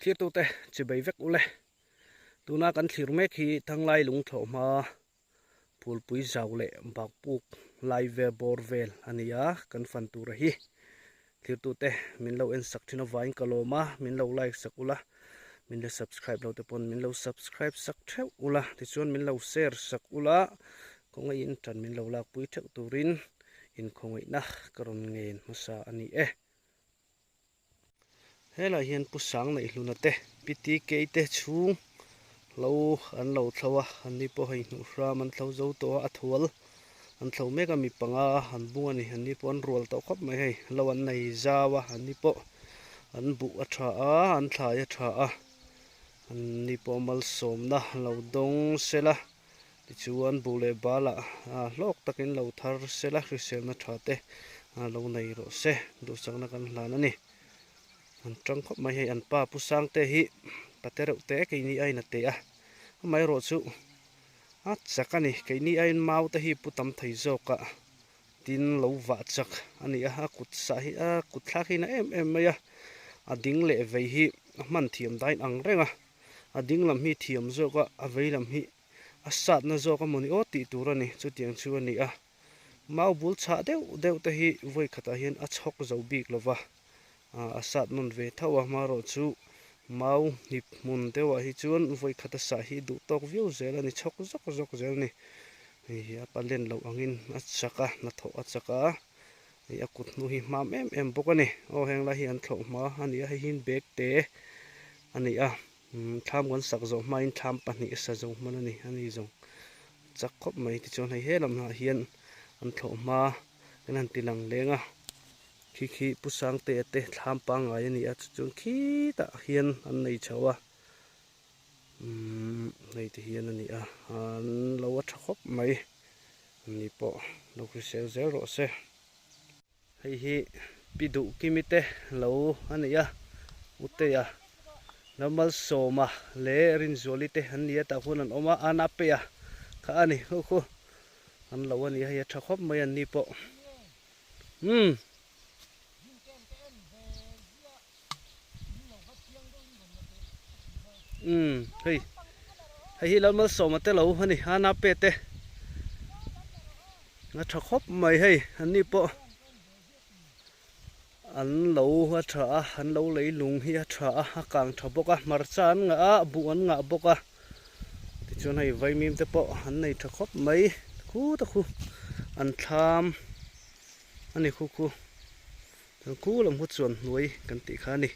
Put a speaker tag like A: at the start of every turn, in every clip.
A: thlir tu te chi bei vek ule tuna kan thlir mek hi thanglai lung tho ma phul pui zau le bak puk lai ve bor vel ania kan fan tu ra hi thlir tu te min lo en sak thina vain kaloma min lo like sak ula min le subscribe lo te pon min lo subscribe sak theu ula ti chuan min lo share sak ula kongai in tan min lo lak pui theu turin in kongai na karon ngen masa ani hela hian pusang nei hluna te piti ke te chung lo an lo thlawa an ni po hei nu hra man thlo zo to a thual an thlo meka mi panga an bunga ni an ni po an rual to khop mai hei lo an nei zawa an ni po an bu a tha a an thlai a tha a an ni po mal som na lo dong sela ti chuan bu le bala lok takin lo thar sela hrisel na tha te lo nei ro se du changna kan hlan ani an tang khop mai hei an pa pusang te hi patero te ke ni ai na te a mai ro chu a chakani ke ni ai mau te hi putam thei zoka tin lo wa chak ani a kut sa hi a kut thla hi na em mai a ding le vei hi man thiam dain ang renga a ding lam hi thiam zoka a vei lam hi a sat na zoka moni o ti turani chu tiang chu ani a mau bul cha deu te hi voi khata hian a chhok zo bik lova asat nun ve thawa maro chu mau nip mun dewa hi chuan voi khata sa hi du tok view zel ani chok zok zel ni hi a palen lo angin a chaka na tho a chaka hi a kut nu hi mam em bokani o heng la hi an thlo ma ani a hin bek te ani a tham gon sak zo main tham pani sa zo manani ani zo chak khop mai ti chon hei helam na hian an thlo ma kan tilang lenga khi pusang te thlam pa ngai ani a chun khi ta hian an nei chawa nei te hian ani a an lo a thkhop mai ni po lo kri sel zero se hei hi pidu kimite lo ani a ute ya normal soma le rin zoli te han nia ta hun an oma ana pe ya kha ani khu an lo ani a ya thkhop mai an ni po hei hei lo mal so ma te lo hani hana pe te nga thkhop mai hei ani po an lo ha tha an lo lei lung hi tha a kang tha boka marchan nga a bu an nga boka ti chon hei vai mim te po an nei thkhop mai khu ta khu an tham ani khu khu lam hu chon nuai kan ti kha ni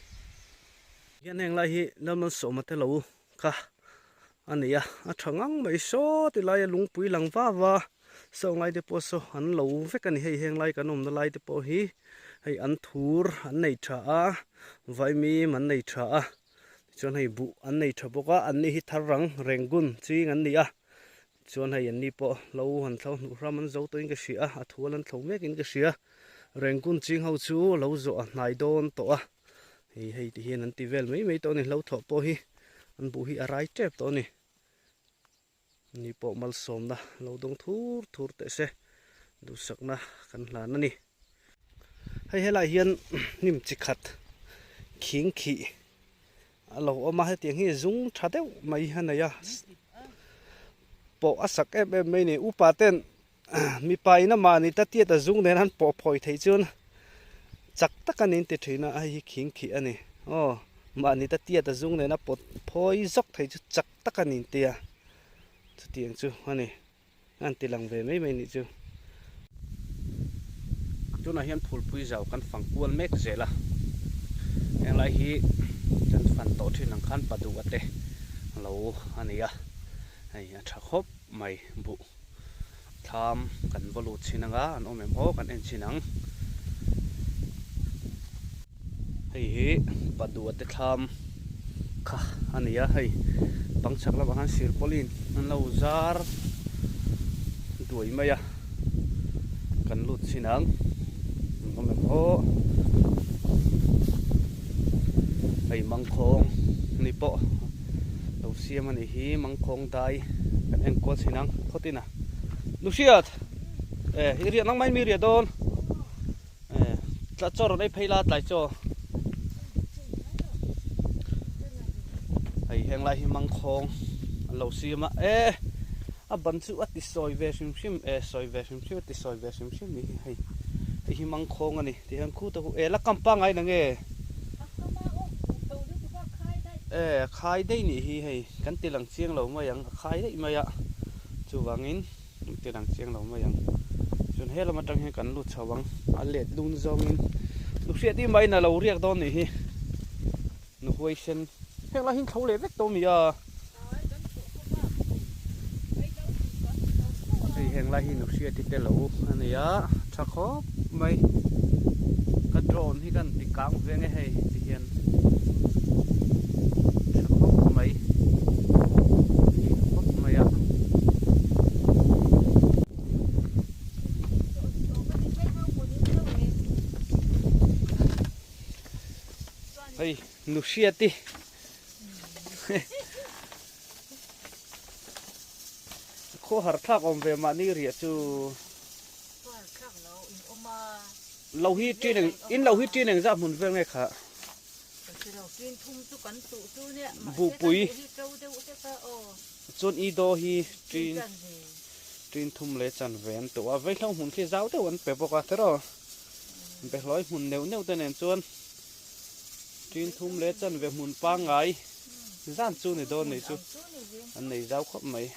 A: hian heng lai hi normal so ma te lo ka ania a thangang mai so ti lai lungpui langwa wa so ngai te po so an lo vek ani hei heng lai kanom na lai te po hi hei an thur an nei tha a vai mi man nei tha a chon hei bu an nei tha boka an ni hi tharang rengun ching an ni a chon hei an ni po lo han thau nu ra man zo to in ka sia a thual an thau mek in ka sia rengun ching ho chu lo zo a nai don to a hei ti hian an ti vel mai to ni lo tho po hi an bu hi arai tep to ni po mal som na lo dong thur te se du sakna kan hlan ani hei hela hian nim chi khat khing khi alo oma he tiang hi zung tha deuh mai hanaya po asak em mai ni upa ten mi pai na ma ni ta tia ta zung nen han po phoi thei chun chak takanin te thina a hi khing khi ani ma ni ta tia ta zung nen a pot phoi zok thei chu chak takanin tia chu tiang chu ani an tilang ve mai ni chu tuna hian phul pui zau kan fang kual mek zela eng lai hi kan fan to thin ang khan padu ate lo ania ai tha khop mai bu tham kan bolu chinanga an omem ho kan en chinang hei padu ate tham kha ania hei pangchak la han sir polin an lo zar duai maya kan lut chinang omem ho hei mangkhong ni po lo siam ani hi mangkhong dai kan en ko chinang khotina nusiat iriat nang mai mi ria don tla chor nei pheila tlai cho hay heng lai hi mang khong lo si ma a ban chu ati soi ve sim sim soi ve sim sim ti soi ve sim sim ni hay ti hi mang khong ani ti han khu to la kampang ai na nge khai dei ni hi hay kan ti lang chiang lo ma yang khai dei ma ya chu wangin ti lang chiang lo ma yang chun hela ma tang he kan lu chawang a let lun zongin lu sia ti mai na lo riak don ni hi nu huai sen heng la hin thau le vek to mi ya ei heng la hin nu sia ti te lo ani ya tha khop mai ka drone hi kan ti kang ve nge hei ti hian tha khop mai khop mai ya hey nu sia ti kho har thak om ve ma ni ria chu lâu hi trên này in lâu hi trên này ra muốn về ngay khá vụ bụi chôn y đo hi trên thum lấy chăn vén tụi với lâu muốn khi giáo tụi anh bé bọc thế rồi bé nói muốn nếu tên này chôn trên thum lấy chăn về muốn pa ngái gian chôn này đo này chú anh này giáo khóc mày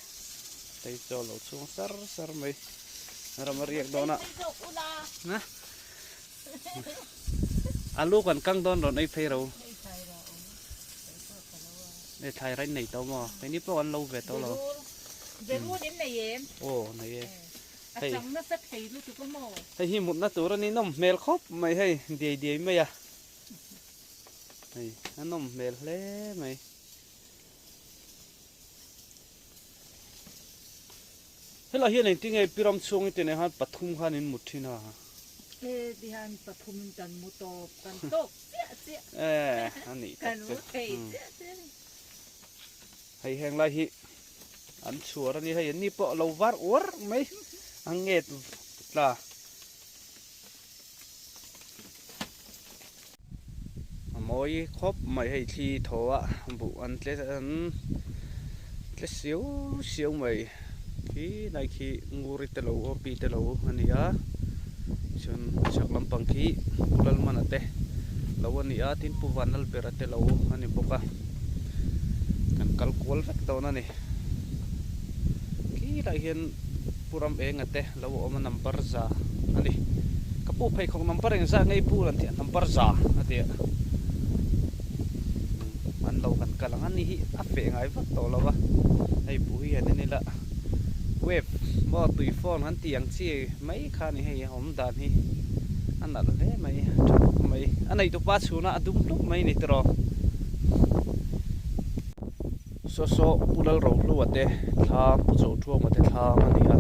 A: tay cho lẩu xuống sar mày làm riêng đó nè alu còn căng đòn rồi đây phê rồi để thay ránh này tao mà cái nếp nó ăn lâu về tao rồi
B: về mua đến này em
A: ồ này
B: thầy nó rất thầy luôn tụi con
A: thầy hi một nát tủ ra ní nôm mèo khóc mày hay đi mày à này nó nôm mèo lé mày thế là hiện nay tiếng nghe piram chuông cái này han pathum han in một thiên à
B: đi han pathum tan một to tan tốt
A: anh này
B: kan một thầy
A: hay hang lai hi anh chùa ra đi hay anh đi bỏ lâu vát uất mấy anh nghe là mỗi khóc mày hay thi thổ ạ vụ ăn lấy xíu mày khi này khi nguri te lo pi te lo ania chun chak lampang khi ulal manate lo ania tin puwanal berate lo ani boka kan kalkol vek to na ni khi lai hian puram engate lo oma number za ani kapu phai khong number eng za ngei pu lan ti number za ati an lo kan kalang ani hi a fe ngai vak to lo wa ai pu hi ani ni la web mo tui phone han tiang chi mấy kha ni hay hom dan hi an na le mai mai an nei to pa chuna adum tuk mai ni tro so pulal ro lu ate tha pu zo thuang ate tha mania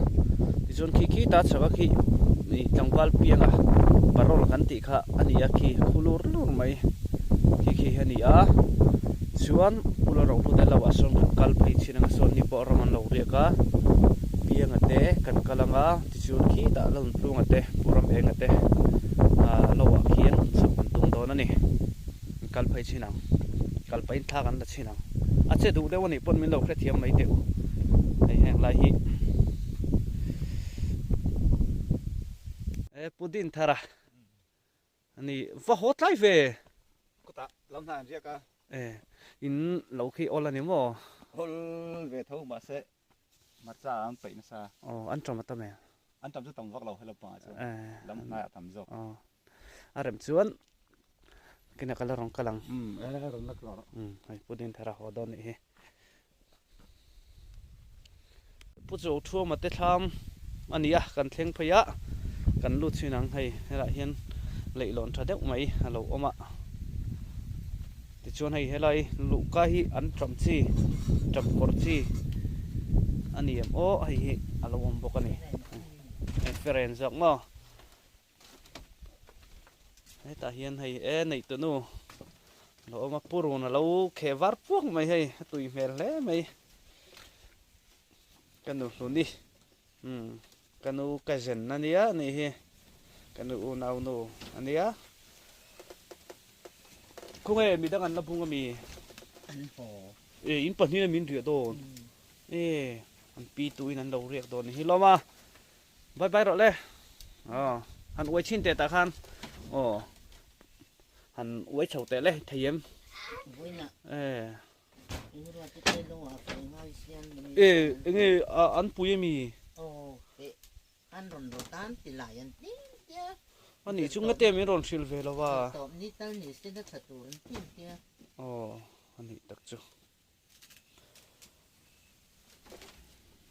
A: ti jon khi ta chawa khi ni tangwal pianga parol kan ti kha ania khi khulur lur mai khi hania chuan pulal ro lu de lawa son kal phei chinang son ni bo raman lo ria ka piang ate kan kalanga ti chun khi da lon plung ate puram eng ate lowa khian sapan tung don ani kal phai chinang kal pain tha kan da chinang ache du de wani pon min lo kre thiam mai teu ai hang lai hi pudin thara ani va hot lai ve
C: có ta lâm thang riêng cả
A: in lo khi ola ni mo
C: hol về thâu mà sẽ mặt ra anh phải sa
A: an trom ta me
C: anh tầm cho tầm vắt lâu hay là bao chứ lâm nay tầm rồi
A: arem chuan kina kala rong kalang
C: rồi nắc rồi
A: ai pudin thara ho don ni he pu zo thu ma te tham ania kan thleng phaya kan lu chinang hei hela hian leilon tha deuh mai alo oma ti chuan hei helai lu ka hi an tram chi tram kor chi ani em o hei hi alo om bok ani friend zak mo hei ta hian hei nei tu nu lo oma puru na lo khe var puak mai hei tui mel le mai kanu luni kanu kazen ania ni hi kanu unau nu ania kung mi dangan na bunga mi in pa ni na min ria don an pi tu in an lo riak don hi lo ma bye bye ro le han oi chin te ta khan han oi chau te le thayem nge an puyemi
D: an ron ro tan ti la yan ti tia
A: ani chunga te mi ron sil ve lo wa
D: top ni tal ni se da thatur ti tia
A: ani tak chu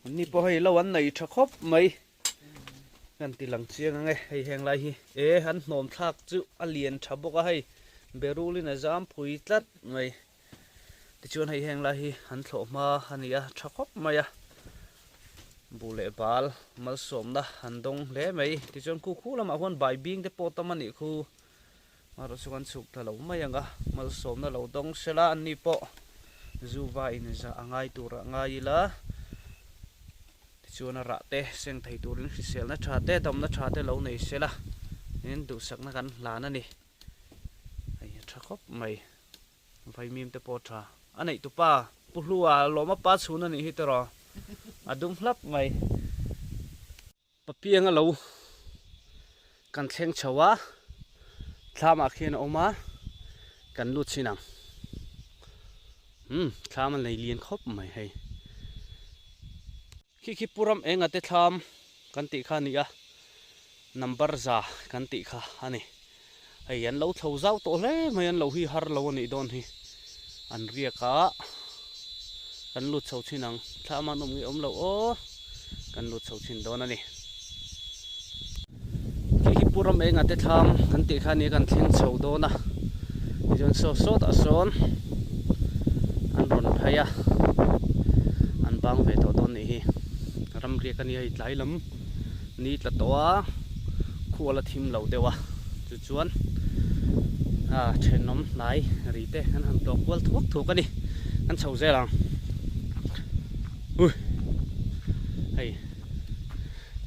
A: ani po hei lo an nei tha khop mai kan ti lang chiang nge hei heng lai hi han hnom thak chu alien tha boka hei berulin azam phui tlat mai ti chuan hei heng lai hi han thlo ma ania tha khop mai a bule bal mal som na handong le mai ti chuan khu khu lama hon bai bing te potam ani khu maro chuan chuk tha lo mai anga mal som na lo dong sela ani po zuwa in za angai tur angai la ti chuan ra te seng thei turin sel na tha te dom na tha te lo nei sela nen du sak na kan la na ni ai tha khop mai vai mim te po tha anei tu pa pulua loma pa chuna ni hi te ro adum hlap mai papianga lo kan thleng chawa thlama khian oma kan lut chinang thlama nei lian khop mai hei khi puram enga te thlam kan ti kha ni a number za kan ti kha ani hei an lo thlo zau to hle mai an lo hi har lo ni don hi an riaka kan lut chau chinang thlama nom ngi om lo kan lut chau chin don ani khi puram enga te thlam kan ti kha ni kan thleng chau do na jon so ta son an ron phaya an bang ve to don ni hi ram ri kan ni ai tlai lam ni tla towa khuala thim lo dewa chu chuan then nom nai ri te kan han to kwal thuk ani kan chau ze lang hey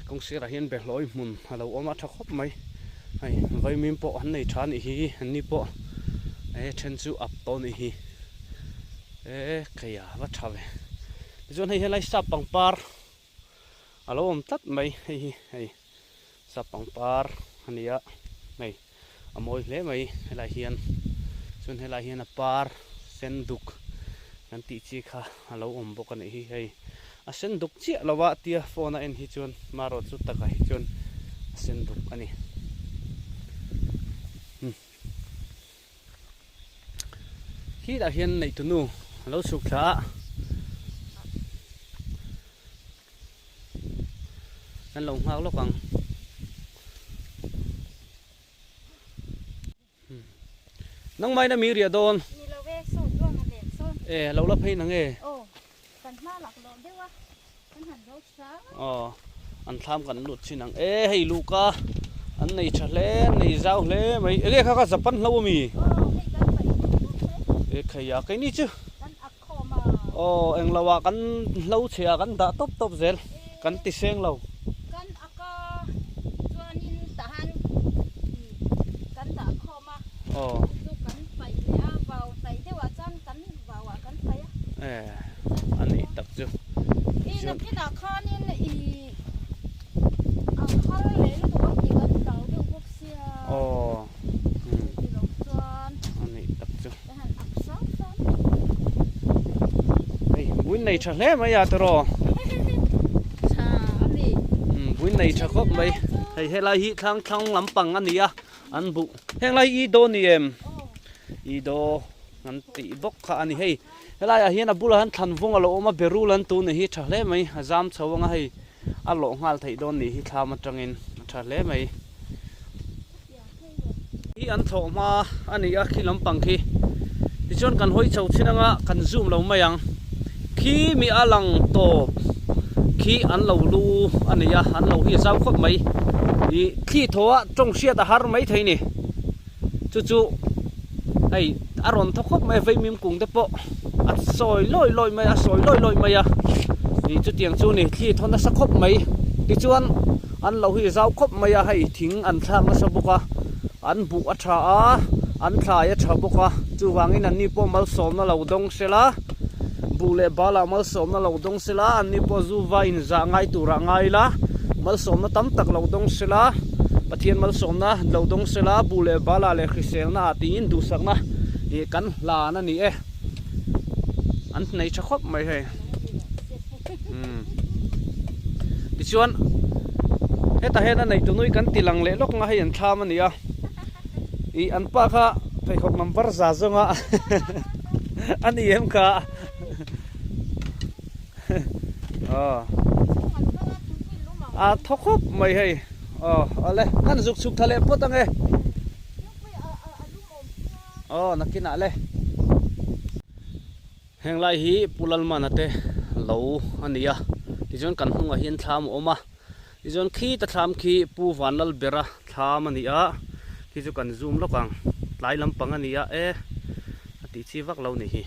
A: kong sira hian be hloi mun halo oma tha khop mai hey vai mim po an nei than hi an ni po then chu up to ni hi kaya wa thave jon hei helai sa pangpar alo om tat mai hei sa pangpar ania mai amoi le mai helai hian chun helai hian a par senduk kan ti chi kha alo om bok ani hi hei a senduk chi lawa tia phone a en hi chun maro chu taka hi chun senduk ani hi da hian nei tu nu alo suk tha kan lo ngak lo kang nang mai na mi ria don
E: ni lo ve so chuang a den so
A: lo la phei nang
E: kan ma lak lo dewa kan han lo sa
A: an tham kan lut chinang hei luka an nei thale nei zau hle mai kha kha japan hlo mi
E: hei kan pai
A: khaya kai ni chu
E: kan akho ma
A: eng lawa kan hlo chhia kan da top zel kan ti seng lo
E: kan aka chuanin tahan kan da akho ma tu kan pai le a vào tai dewa chan kan vào kan pai
A: ani tak chu
E: ina khanin a khal le lu to ki kan dang de bok sia ti lo chuan
A: ani tak chu
E: han ap sang san
A: hei buin nei tha hle mai ya tro
E: cha ani
A: buin nei tha khop mai hei helai hi thlang lampang ania an bu helai I do ni em I do an ti bok kha ani hei helai a hian a bula han than vong alo oma berulan tu ni hi tha hle mai azam chawanga hei a lo ngal thei don ni hi thama tangin tha hle mai hi an tho ma ani a khi lampang khi ti chon kan hoi chau chinanga kan zoom lo mayang khi mi alang top khi an lo lu ania an lo hi zau khop mai I khi thoa trong sia ta har mai thei ni chu ai aron tho khop mai vai mim kung te po a soi loi mai a soi loi mai a ni chu tiang chu ni khi thon na sa khop mai ti chuan an lo hi zau khop mai a hei thing an thlang na sa boka an bu a tha a an thlai a tha boka chu wangin an ni po mal som na lo dong sela bule bala mal som na lo dong sila an ni po zu vain za ngai tu ra ngai la mal som na tam tak lo dong sila pathian mal som na lo dong sila bule bala le khisel na tin du sak na e kan la na ni e an nei cha khop mai he ti chuan heta hena nei tu nui kan tilang le lok nga he an tham ania I an pa kha phai khok number za zonga ani em kha thokop mai hei ale ngan juk suk thale potang e nakina le henglai hi pulal manate lo ania tijon kan hunga hin thlam oma tijon khi ta thlam khi pu wanal bera thlam ania ki chu kan zoom lokang lai lampang ania ati chi vak lo ni hi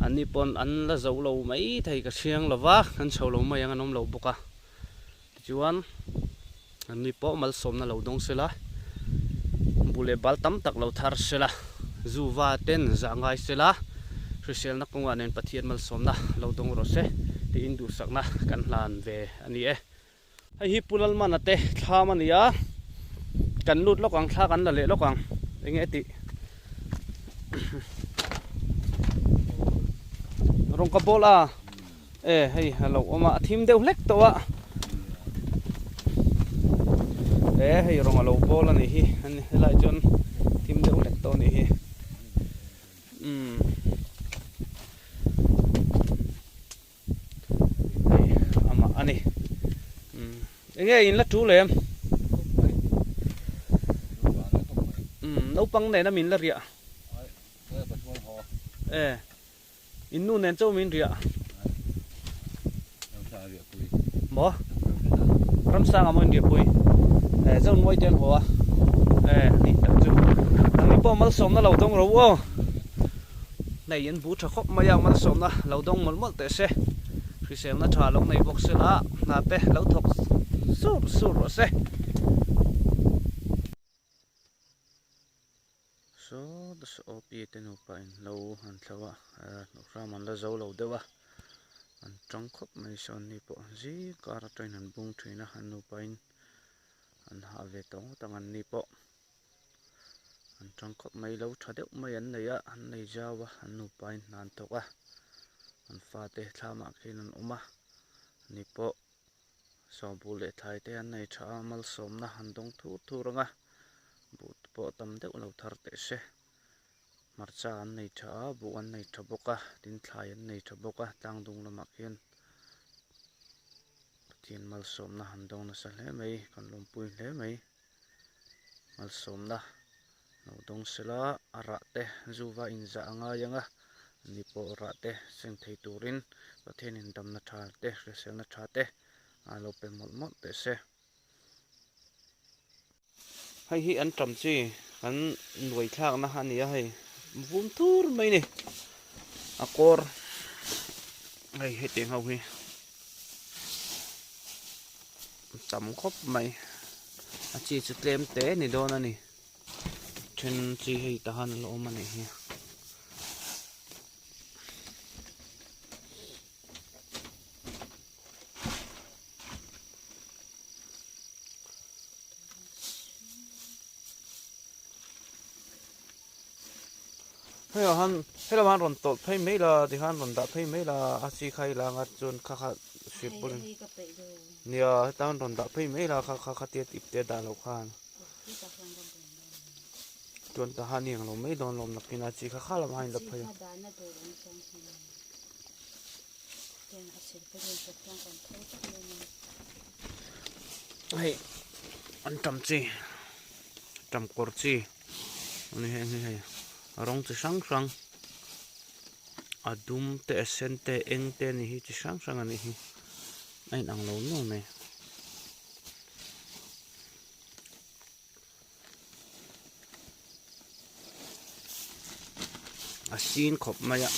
A: ani pon an la zo lo mai thai ka siang lova an chho lo mai ang anom lo boka chuan ani po mal som na lo dong sela bule bal tam tak lo thar sela zuwa ten za ngai sela social na kongwa nen pathian mal som na lo dong ro se ti indu sakna kan hlan ve ani hei hi pulal manate thlam ania kan lut lokang thla kan la le lokang enge ti rong ka bola hei hello oma thim deu hlek to wa hei rong alo bola ni hi an helai jon thim deu hlek to ni hi hei ama ani enge in la tu lem nấu băng này nó mình là rịa in nu nén châu mình rịa bỏ ram sang amon rịa bui châu nuôi tiền hoa đi tận chú anh đi bỏ mal sống nó lâu đông rồi này yên bút cho khóc mày mal sống nó lâu đông mất tệ xe khi xem nó trả lông này bốc xe lá nạp pe lâu thọc sụt rồi xe so the op ten upain lo han thawa no raman la zo lo dewa an tang khop mai son ni po ji kar train han bung thina han upain an ha ve tong tangan ni po an tang khop mai lo thadeu mai an neya an nei jawa an upain nan toka an fa te thlama khin an uma ni po so bule thai te an nei tha mal som na han dong thu ranga but po tam deuh lo thar te se marcha an nei tha bu an nei tha boka tin thlai an nei tha boka tang dung lama khian tin mal som na han dong na sa hle mai kan lom pui hle mai mal som na no dong sela ara te zuwa in za anga yanga ni po ra te seng thei turin pathen in dam na tha te resel na tha te alo pe mol te se hay hi an tram chi an nuôi thak na hania hay vum thur mai ni akor hay he teng hau hi tam khop mai a chi chu tlem te ni don ani then chi hei ta han lo ma ni hi hello han ron tol phei mai la di han ron da phei mai la a chi khai la nga chun kha sipul nia tan ron da phei mai la kha te tip te da lo khan chun ta han yang lo mai don lom na pina chi kha la mai la phei hey an tam chi tam kor chi ani he rong chi sang adum te sen te eng te ni hi chi sang ani hi ai nang lo no me a sin khop maya